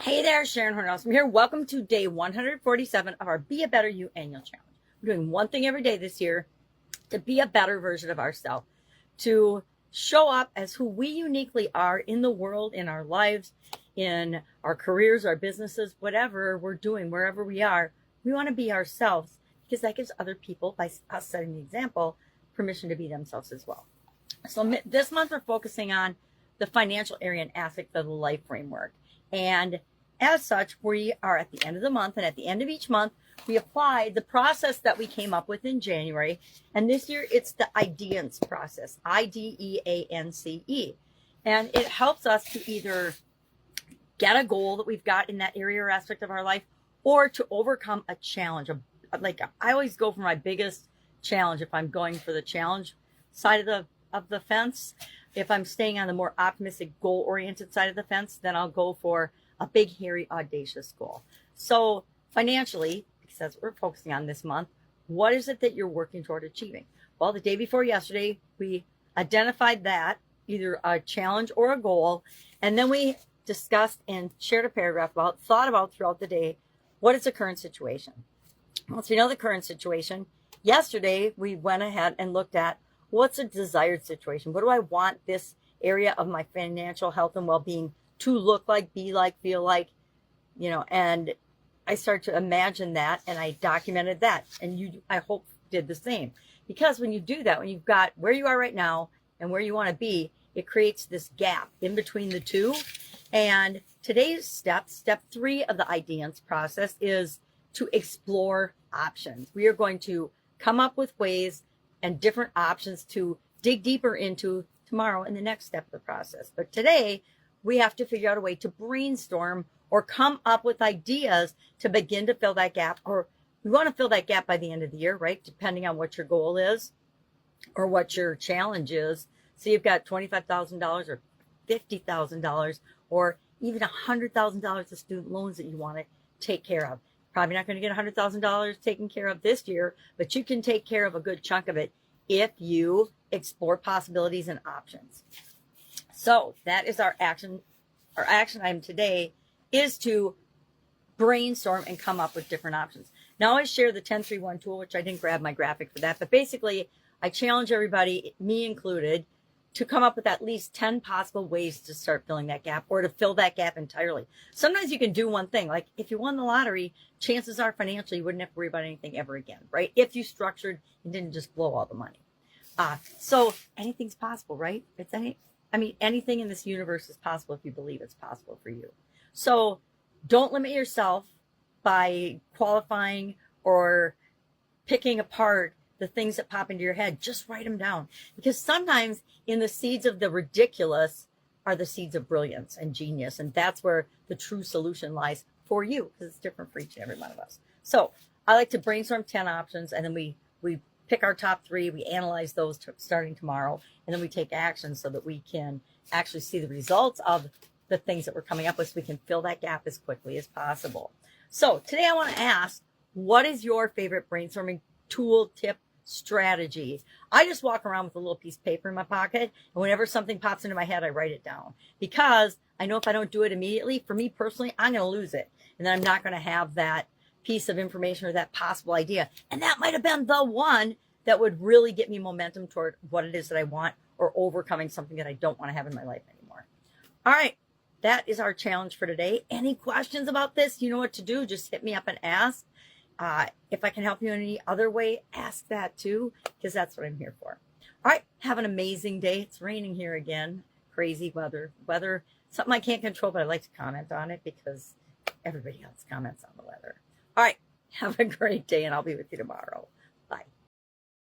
Hey there, Sharon Horne-Ellstrom here. Welcome to day 147 of our Be a Better You annual challenge. We're doing one thing every day this year to be a better version of ourselves, to show up as who we uniquely are in the world, in our lives, in our careers, our businesses, whatever we're doing, wherever we are. We want to be ourselves because that gives other people, by us setting the example, permission to be themselves as well. So this month we're focusing on the financial area and aspect of the life framework. And as such, we are at the end of the month, and at the end of each month, we apply the process that we came up with in January. And this year, it's the IDEANCE process, IDEANCE. And it helps us to either get a goal that we've got in that area or aspect of our life, or to overcome a challenge. Like I always go for my biggest challenge if I'm going for the challenge side of the fence. If I'm staying on the more optimistic, goal-oriented side of the fence, then I'll go for a big, hairy, audacious goal. So financially, because that's what we're focusing on this month, what is it that you're working toward achieving? Well, the day before yesterday, we identified that, either a challenge or a goal, and then we discussed and shared a paragraph about, thought about throughout the day, what is the current situation? Once we know the current situation, yesterday we went ahead and looked at what's a desired situation? What do I want this area of my financial health and well-being to look like, be like, feel like, and I started to imagine that, and I documented that. And you, I hope, did the same. Because when you do that, when you've got where you are right now and where you want to be, it creates this gap in between the two. And today's step 3 of the IDEANCE process, is to explore options. We are going to come up with ways and different options to dig deeper into tomorrow in the next step of the process. But today, we have to figure out a way to brainstorm or come up with ideas to begin to fill that gap. Or we want to fill that gap by the end of the year, right? Depending on what your goal is or what your challenge is. So you've got $25,000 or $50,000 or even $100,000 of student loans that you want to take care of. Probably not going to get $100,000 taken care of this year, but you can take care of a good chunk of it if you explore possibilities and options. So that is our action. Our action item today is to brainstorm and come up with different options. Now I share the 10-3-1 tool, which I didn't grab my graphic for that, but basically I challenge everybody, me included, to come up with at least 10 possible ways to start filling that gap or to fill that gap entirely. Sometimes you can do one thing. Like if you won the lottery, chances are financially you wouldn't have to worry about anything ever again, right? If you structured and didn't just blow all the money. So anything's possible, right? Anything in this universe is possible if you believe it's possible for you. So don't limit yourself by qualifying or picking apart the things that pop into your head. Just write them down, because sometimes in the seeds of the ridiculous are the seeds of brilliance and genius. And that's where the true solution lies for you, because it's different for each and every one of us. So I like to brainstorm 10 options, and then we pick our top 3. We analyze those starting tomorrow, and then we take action so that we can actually see the results of the things that we're coming up with, so we can fill that gap as quickly as possible. So today I want to ask, what is your favorite brainstorming tool, tip, strategy? I just walk around with a little piece of paper in my pocket, and whenever something pops into my head, I write it down, because I know if I don't do it immediately, for me personally, I'm going to lose it, and then I'm not going to have that piece of information or that possible idea. And that might have been the one that would really get me momentum toward what it is that I want, or overcoming something that I don't want to have in my life anymore. All right. That is our challenge for today. Any questions about this? You know what to do. Just hit me up and ask. If I can help you in any other way, ask that too, because that's what I'm here for. All right. Have an amazing day. It's raining here again. Crazy weather, something I can't control, but I like to comment on it because everybody else comments on the weather. All right. Have a great day, and I'll be with you tomorrow.